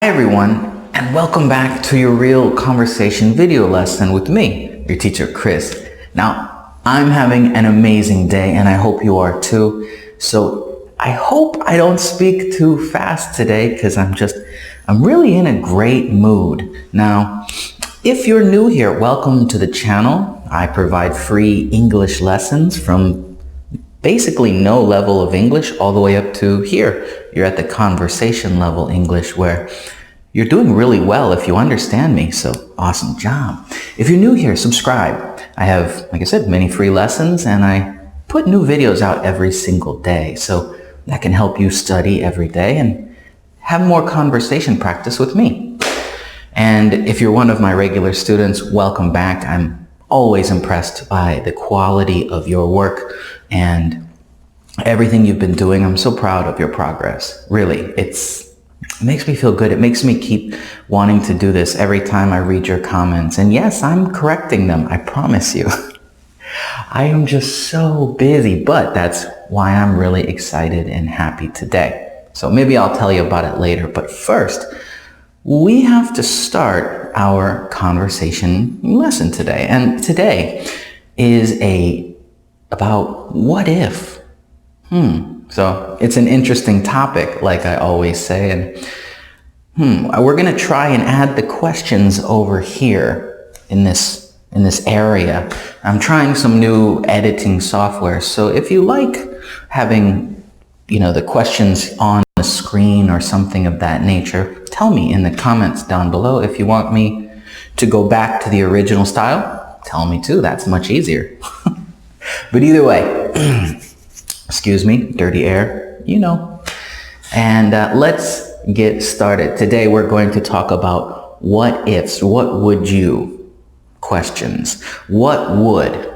Hi everyone, and welcome back to your real conversation video lesson with me, your teacher Chris. Now, I'm having an amazing day and I hope you are too. So I hope I don't speak too fast today because I'm really in a great mood. Now, if you're new here, welcome to the channel. I provide free English lessons from basically no level of English all the way up to here. You're at the conversation level English where you're doing really well if you understand me, so awesome job. If you're new here, subscribe. I have, like I said, many free lessons and I put new videos out every single day, so that can help you study every day and have more conversation practice with me. And if you're one of my regular students, welcome back. I'm always impressed by the quality of your work and everything you've been doing. I'm so proud of your progress. Really, it makes me feel good. It makes me keep wanting to do this every time I read your comments. And yes, I'm correcting them, I promise you. I am just so busy, but that's why I'm really excited and happy today. So maybe I'll tell you about it later, but first, we have to start our conversation lesson today. And today is about what if. So it's an interesting topic, like I always say, and we're going to try and add the questions over here in this area. I'm trying some new editing software, so if you like having, the questions on the screen or something of that nature, tell me in the comments down below. If you want me to go back to the original style, tell me too. That's much easier. But either way, excuse me, dirty air, And let's get started. Today we're going to talk about what ifs, what would you questions. What would?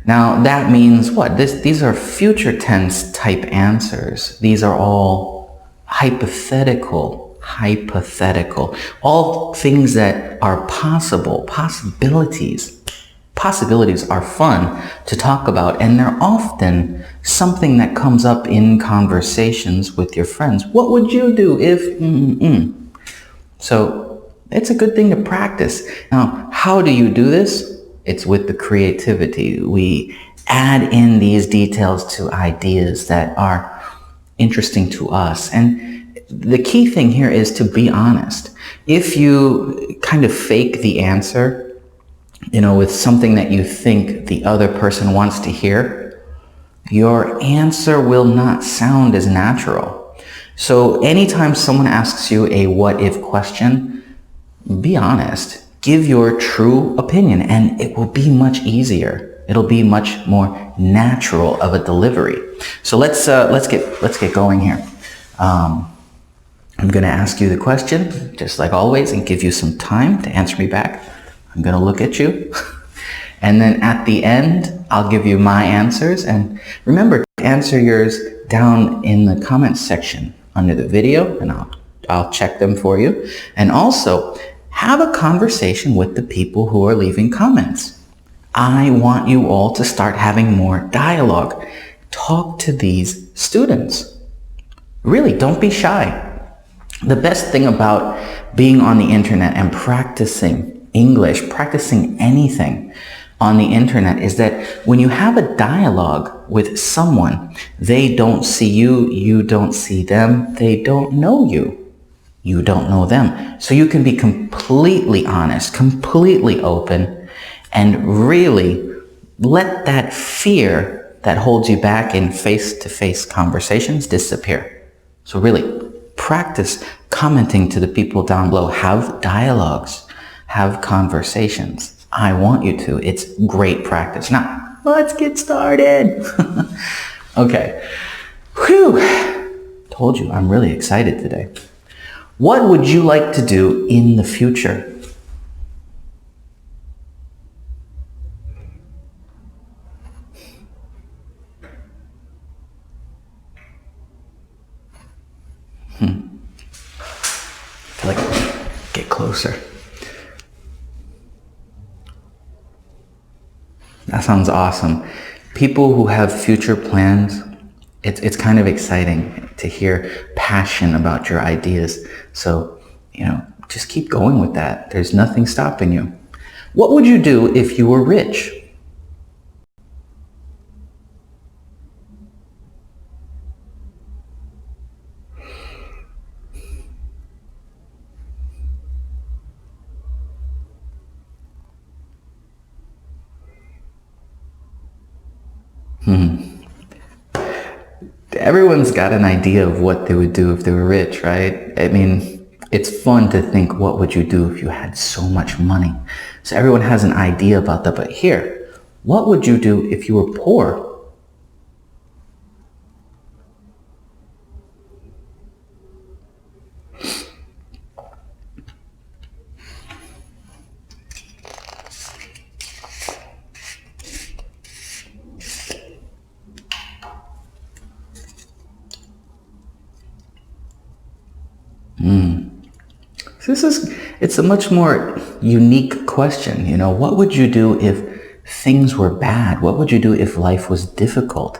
Now that means what? These are future tense type answers. These are all hypothetical. All things that are possible, possibilities. Possibilities are fun to talk about, and they're often something that comes up in conversations with your friends. What would you do if... So it's a good thing to practice. Now, how do you do this? It's with the creativity. We add in these details to ideas that are interesting to us. And the key thing here is to be honest. If you kind of fake the answer, with something that you think the other person wants to hear, your answer will not sound as natural. So anytime someone asks you a what if question, be honest. Give your true opinion and it will be much easier. It'll be much more natural of a delivery. So let's get going here. I'm going to ask you the question, just like always, and give you some time to answer me back. I'm going to look at you. And then at the end, I'll give you my answers. And remember to answer yours down in the comments section under the video, and I'll check them for you. And also, have a conversation with the people who are leaving comments. I want you all to start having more dialogue. Talk to these students. Really, don't be shy. The best thing about being on the internet and practicing English, practicing anything on the internet is that when you have a dialogue with someone, they don't see you, you don't see them, they don't know you. You don't know them. So you can be completely honest, completely open, and really let that fear that holds you back in face-to-face conversations disappear. So really, practice commenting to the people down below. Have dialogues. Have conversations. I want you to. It's great practice. Now, let's get started. Okay. Whew. Told you, I'm really excited today. What would you like to do in the future? Get closer. That sounds awesome. People who have future plans, it's kind of exciting to hear passion about your ideas. So, just keep going with that. There's nothing stopping you. What would you do if you were rich? Everyone's got an idea of what they would do if they were rich, right? I mean, it's fun to think, what would you do if you had so much money? So everyone has an idea about that. But here, what would you do if you were poor? It's a much more unique question. What would you do if things were bad? What would you do if life was difficult?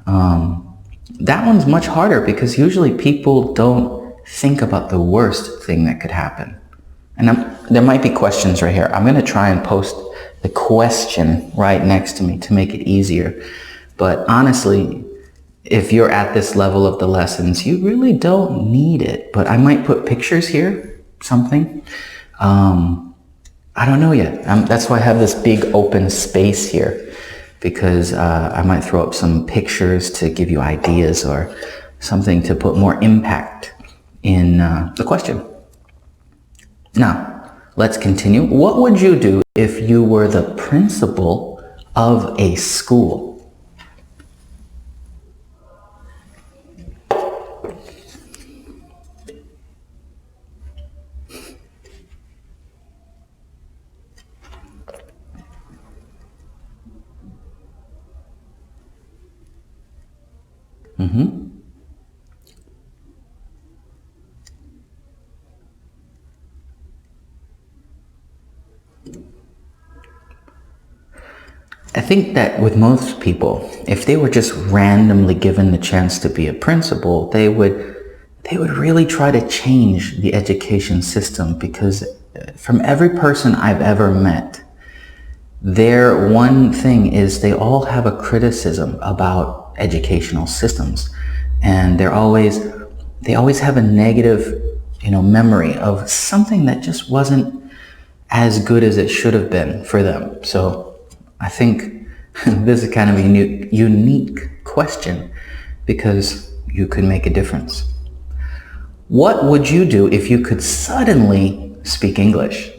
That one's much harder because usually people don't think about the worst thing that could happen. And there might be questions right here. I'm going to try and post the question right next to me to make it easier. But honestly, if you're at this level of the lessons, you really don't need it. But I might put pictures here, something. I don't know yet. That's why I have this big open space here, because I might throw up some pictures to give you ideas or something to put more impact in the question. Now, let's continue. What would you do if you were the principal of a school? I think that with most people, if they were just randomly given the chance to be a principal, they would really try to change the education system, because from every person I've ever met, their one thing is they all have a criticism about educational systems, and they always have a negative, memory of something that just wasn't as good as it should have been for them. So I think this is kind of a unique question, because you could make a difference. What would you do if you could suddenly speak English?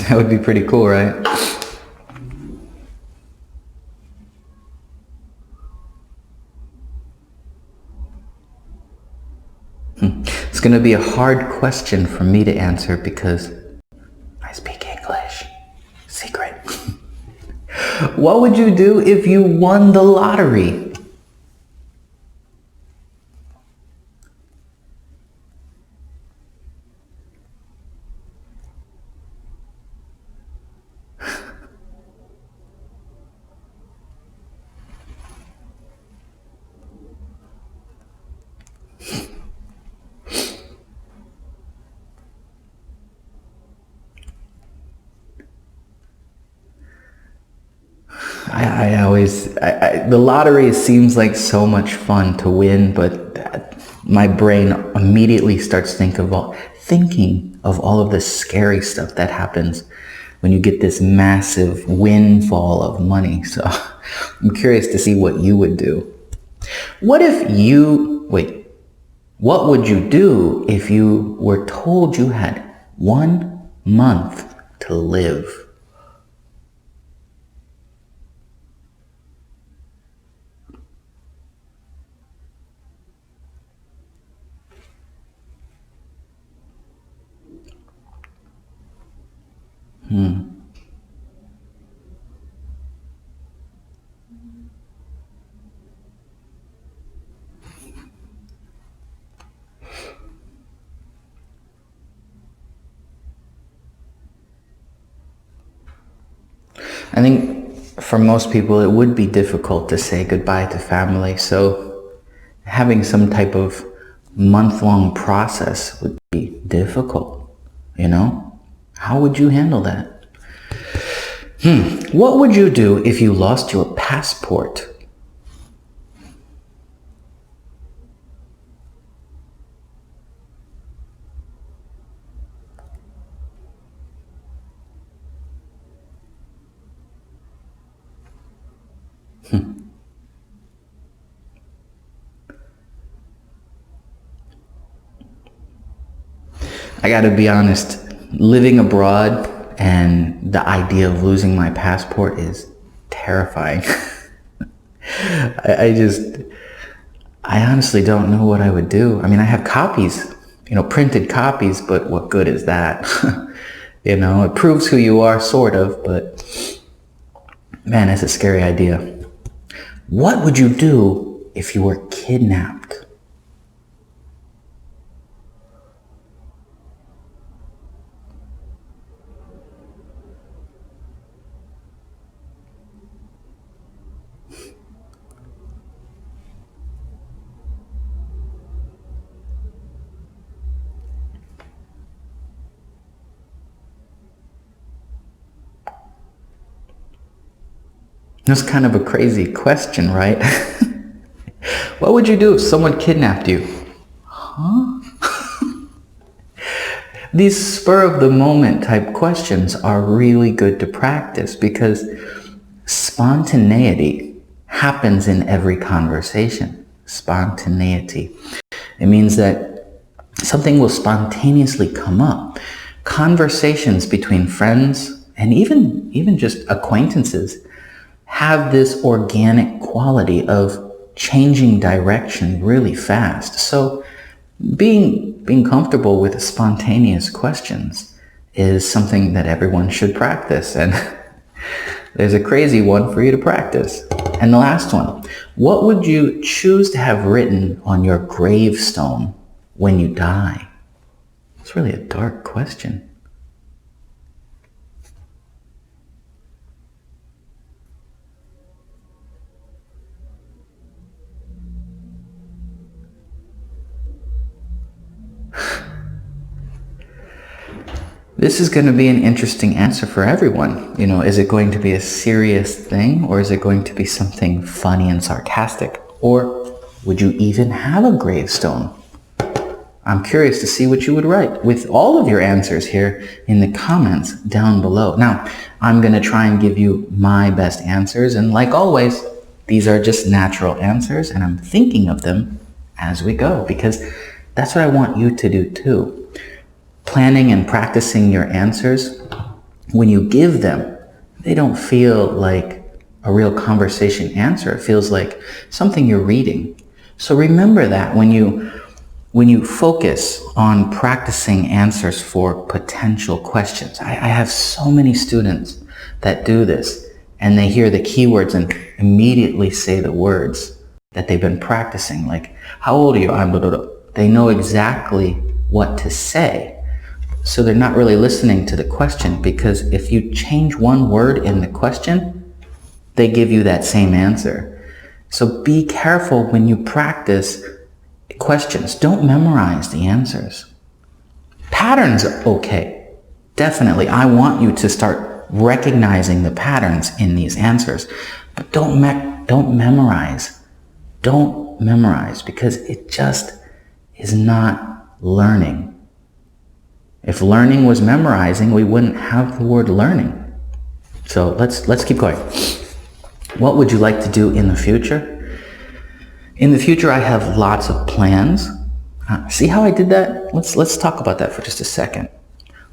That would be pretty cool, right? It's going to be a hard question for me to answer because I speak English. Secret. What would you do if you won the lottery? The lottery seems like so much fun to win, but my brain immediately starts thinking of all of the scary stuff that happens when you get this massive windfall of money. So I'm curious to see what you would do. What would you do if you were told you had 1 month to live? I think for most people it would be difficult to say goodbye to family, so having some type of month-long process would be difficult, you know? How would you handle that? What would you do if you lost your passport? I gotta be honest, living abroad and the idea of losing my passport is terrifying. I honestly don't know what I would do. I mean, I have copies, printed copies, but what good is that? It proves who you are, sort of, but man, it's a scary idea. What would you do if you were kidnapped? That's kind of a crazy question, right? What would you do if someone kidnapped you? These spur-of-the-moment type questions are really good to practice because spontaneity happens in every conversation. Spontaneity. It means that something will spontaneously come up. Conversations between friends and even just acquaintances have this organic quality of changing direction really fast. So being comfortable with spontaneous questions is something that everyone should practice. And there's a crazy one for you to practice. And the last one, what would you choose to have written on your gravestone when you die? It's really a dark question. This is going to be an interesting answer for everyone. Is it going to be a serious thing, or is it going to be something funny and sarcastic? Or would you even have a gravestone? I'm curious to see what you would write with all of your answers here in the comments down below. Now, I'm going to try and give you my best answers, and like always, these are just natural answers, and I'm thinking of them as we go, because that's what I want you to do too. Planning and practicing your answers, when you give them, they don't feel like a real conversation answer. It feels like something you're reading. So remember that when you focus on practicing answers for potential questions. I have so many students that do this, and they hear the keywords and immediately say the words that they've been practicing, like, how old are you? I'm blah, blah, blah. They know exactly what to say. So they're not really listening to the question, because if you change one word in the question, they give you that same answer. So be careful when you practice questions. Don't memorize the answers. Patterns are okay. Definitely. I want you to start recognizing the patterns in these answers. But don't memorize. Don't memorize, because it just is not learning. If learning was memorizing, we wouldn't have the word learning. So let's keep going. What would you like to do in the future? In the future, I have lots of plans. See how I did that? Let's talk about that for just a second.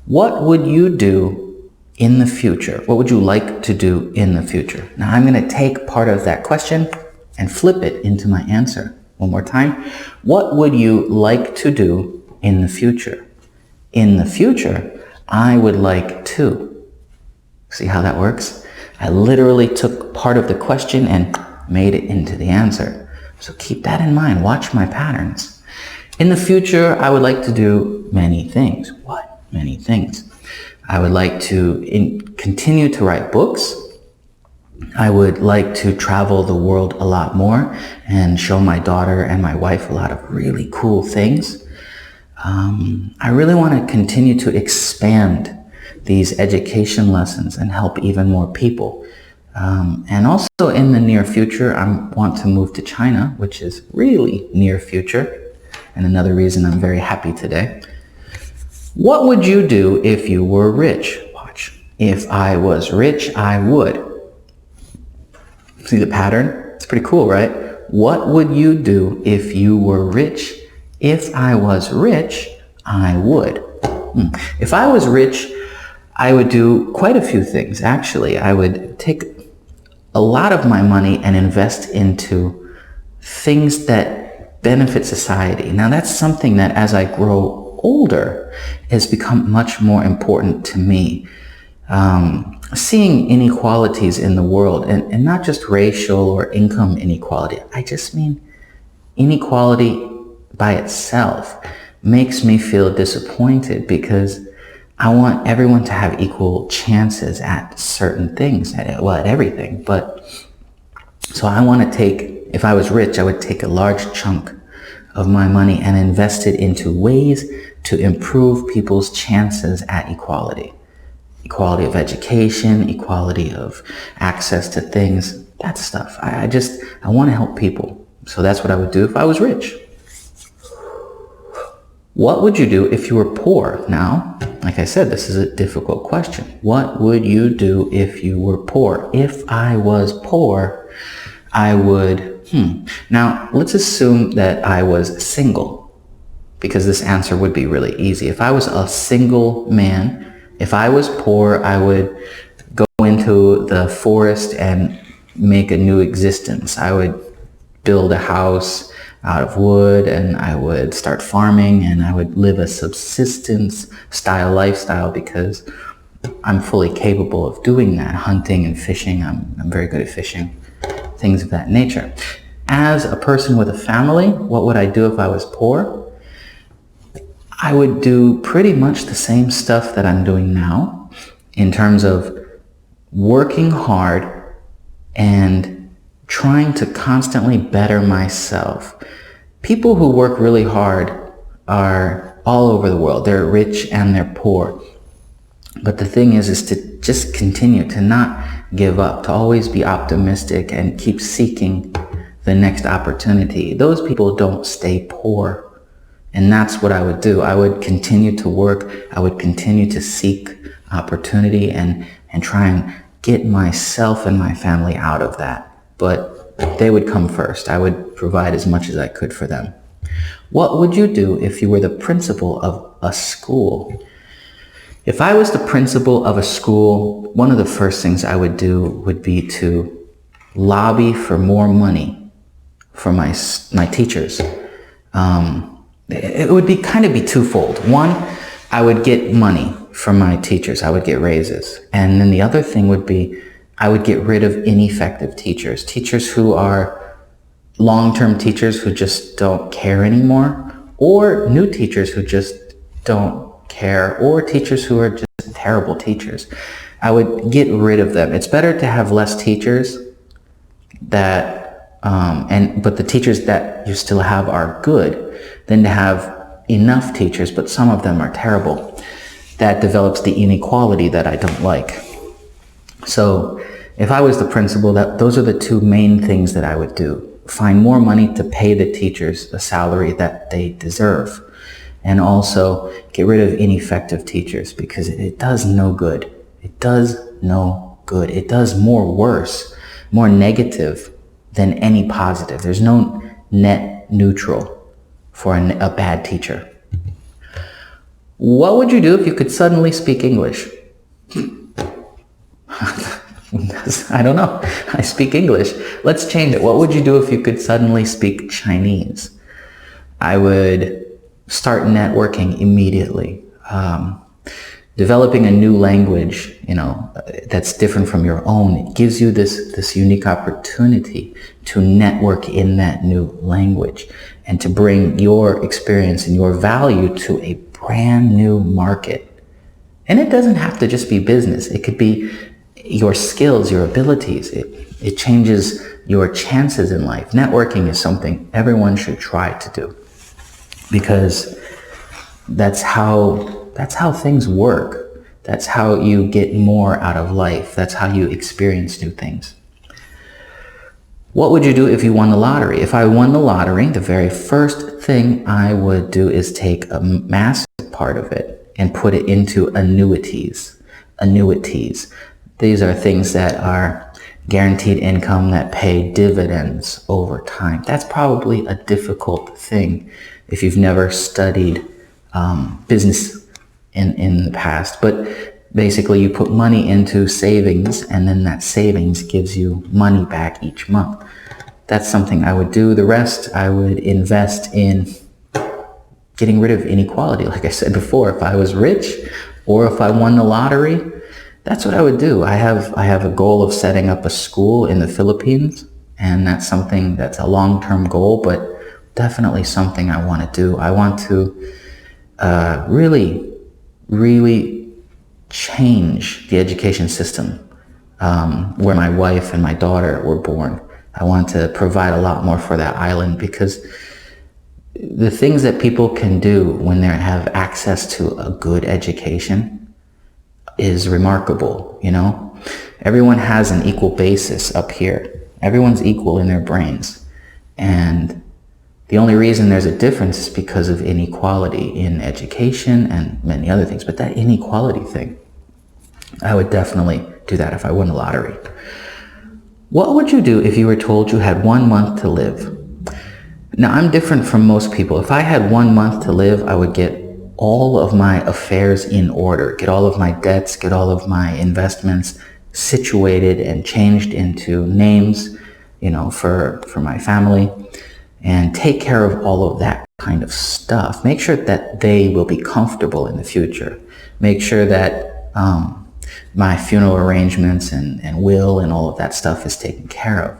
What would you do in the future? What would you like to do in the future? Now I'm going to take part of that question and flip it into my answer. One more time. What would you like to do in the future? In the future, I would like to. See how that works? I literally took part of the question and made it into the answer. So keep that in mind. Watch my patterns. In the future, I would like to do many things. What? Many things. I would like to continue to write books. I would like to travel the world a lot more and show my daughter and my wife a lot of really cool things. I really want to continue to expand these education lessons and help even more people. And also in the near future, I want to move to China, which is really near future. And another reason I'm very happy today. What would you do if you were rich? Watch. If I was rich, I would. See the pattern? It's pretty cool, right? What would you do if you were rich? If I was rich, I would. If I was rich, I would do quite a few things. Actually, I would take a lot of my money and invest into things that benefit society. Now, that's something that as I grow older has become much more important to me. Seeing inequalities in the world, and not just racial or income inequality. I just mean inequality by itself makes me feel disappointed because I want everyone to have equal chances at certain things, at everything. But so I want to if I was rich, I would take a large chunk of my money and invest it into ways to improve people's chances at equality. Equality of education, equality of access to things, that stuff. I want to help people. So that's what I would do if I was rich. What would you do if you were poor? Now, like I said, this is a difficult question. What would you do if you were poor? If I was poor, I would, Now, let's assume that I was single, because this answer would be really easy. If I was a single man, if I was poor, I would go into the forest and make a new existence. I would build a house out of wood, and I would start farming, and I would live a subsistence style lifestyle because I'm fully capable of doing that. Hunting and fishing, I'm very good at fishing, things of that nature. As a person with a family, what would I do if I was poor? I would do pretty much the same stuff that I'm doing now in terms of working hard and trying to constantly better myself. People who work really hard are all over the world. They're rich and they're poor. But the thing is to just continue to not give up, to always be optimistic and keep seeking the next opportunity. Those people don't stay poor. And that's what I would do. I would continue to work. I would continue to seek opportunity and try and get myself and my family out of that. But they would come first. I would provide as much as I could for them. What would you do if you were the principal of a school? If I was the principal of a school, one of the first things I would do would be to lobby for more money for my teachers. It would be twofold. One, I would get money from my teachers. I would get raises. And then the other thing would be I would get rid of ineffective teachers. Teachers who are long-term teachers who just don't care anymore, or new teachers who just don't care, or teachers who are just terrible teachers. I would get rid of them. It's better to have less teachers but the teachers that you still have are good than to have enough teachers, but some of them are terrible. That develops the inequality that I don't like. So if I was the principal, those are the two main things that I would do. Find more money to pay the teachers the salary that they deserve. And also get rid of ineffective teachers because it does no good. It does no good. It does more negative than any positive. There's no net neutral for a bad teacher. What would you do if you could suddenly speak English? I don't know. I speak English. Let's change it. What would you do if you could suddenly speak Chinese? I would start networking immediately. Developing a new language, that's different from your own. It gives you this unique opportunity to network in that new language and to bring your experience and your value to a brand new market. And it doesn't have to just be business. It could be your skills, your abilities. It changes your chances in life. Networking is something everyone should try to do, because that's how things work. That's how you get more out of life. That's how you experience new things. What would you do if you won the lottery? If I won the lottery, the very first thing I would do is take a massive part of it and put it into annuities. Annuities. These are things that are guaranteed income that pay dividends over time. That's probably a difficult thing if you've never studied business in the past. But basically, you put money into savings, and then that savings gives you money back each month. That's something I would do. The rest, I would invest in getting rid of inequality. Like I said before, if I was rich or if I won the lottery, that's what I would do. I have a goal of setting up a school in the Philippines, and that's something that's a long-term goal, but definitely something I want to do. I want to really change the education system where my wife and my daughter were born. I want to provide a lot more for that island, because the things that people can do when they have access to a good education is remarkable, you know? Everyone has an equal basis up here. Everyone's equal in their brains. And the only reason there's a difference is because of inequality in education and many other things. But that inequality thing, I would definitely do that if I won the lottery. What would you do if you were told you had 1 month to live? Now, I'm different from most people. If I had 1 month to live, I would get all of my affairs in order, get all of my debts, get all of my investments situated and changed into names, for my family, and take care of all of that kind of stuff. Make sure that they will be comfortable in the future. Make sure that my funeral arrangements and will and all of that stuff is taken care of.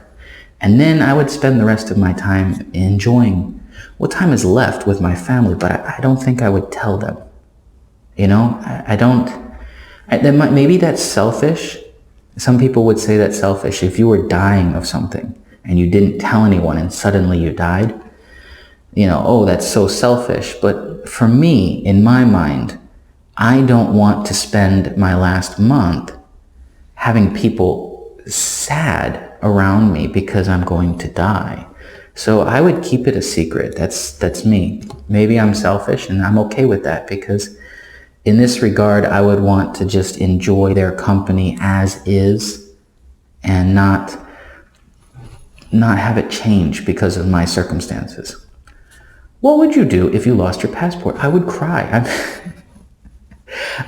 And then I would spend the rest of my time enjoying what time is left with my family, but I don't think I would tell them. Maybe that's selfish. Some people would say that's selfish. If you were dying of something and you didn't tell anyone and suddenly you died, that's so selfish. But for me, in my mind, I don't want to spend my last month having people sad around me because I'm going to die. So I would keep it a secret. That's me. Maybe I'm selfish, and I'm okay with that, because in this regard, I would want to just enjoy their company as is and not have it change because of my circumstances. What would you do if you lost your passport? I would cry.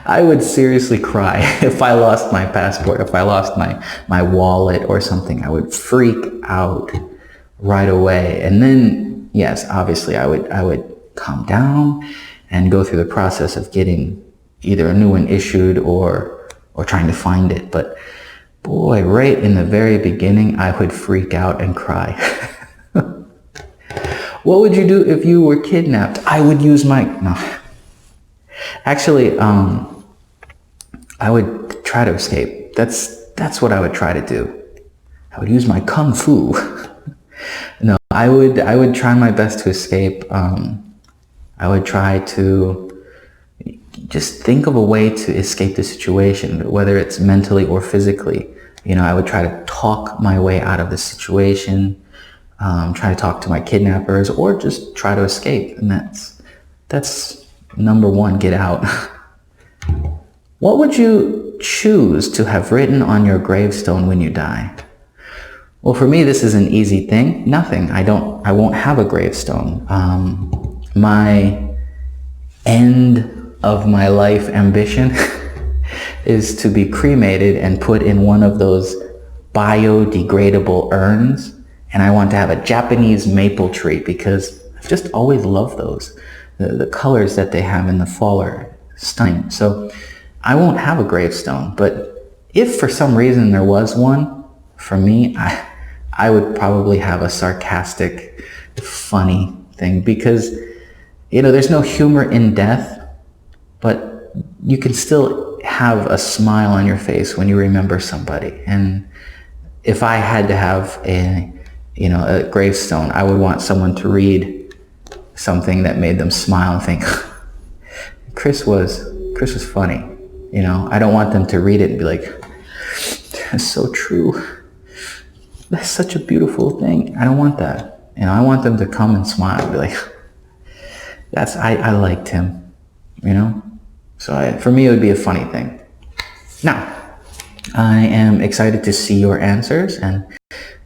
I would seriously cry if I lost my passport, if I lost my wallet or something. I would freak out right away. And then, yes, obviously I would calm down and go through the process of getting either a new one issued or trying to find it. But boy, right in the very beginning, I would freak out and cry. What would you do if you were kidnapped? I would use no. Actually, I would try to escape. That's what I would try to do. I would use my kung fu. No, I would try my best to escape. I would try to just think of a way to escape the situation, whether it's mentally or physically. I would try to talk my way out of the situation, try to talk to my kidnappers, or just try to escape. And that's number one, get out. What would you choose to have written on your gravestone when you die? Well, for me, this is an easy thing. Nothing. I won't have a gravestone. My end of my life ambition is to be cremated and put in one of those biodegradable urns. And I want to have a Japanese maple tree, because I've just always loved those. The colors that they have in the fall are stunning. So I won't have a gravestone, but if for some reason there was one, for me, I would probably have a sarcastic, funny thing, because, there's no humor in death, but you can still have a smile on your face when you remember somebody. And if I had to have a gravestone, I would want someone to read something that made them smile and think, Chris was funny. I don't want them to read it and be like, that's so true. That's such a beautiful thing. I don't want that. I want them to come and smile and be like, I liked him, So for me, it would be a funny thing. Now, I am excited to see your answers, and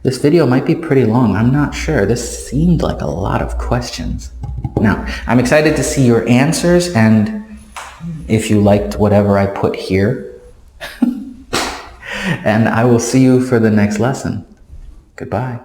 this video might be pretty long. I'm not sure. This seemed like a lot of questions. Now, I'm excited to see your answers, and if you liked whatever I put here. And I will see you for the next lesson. Goodbye.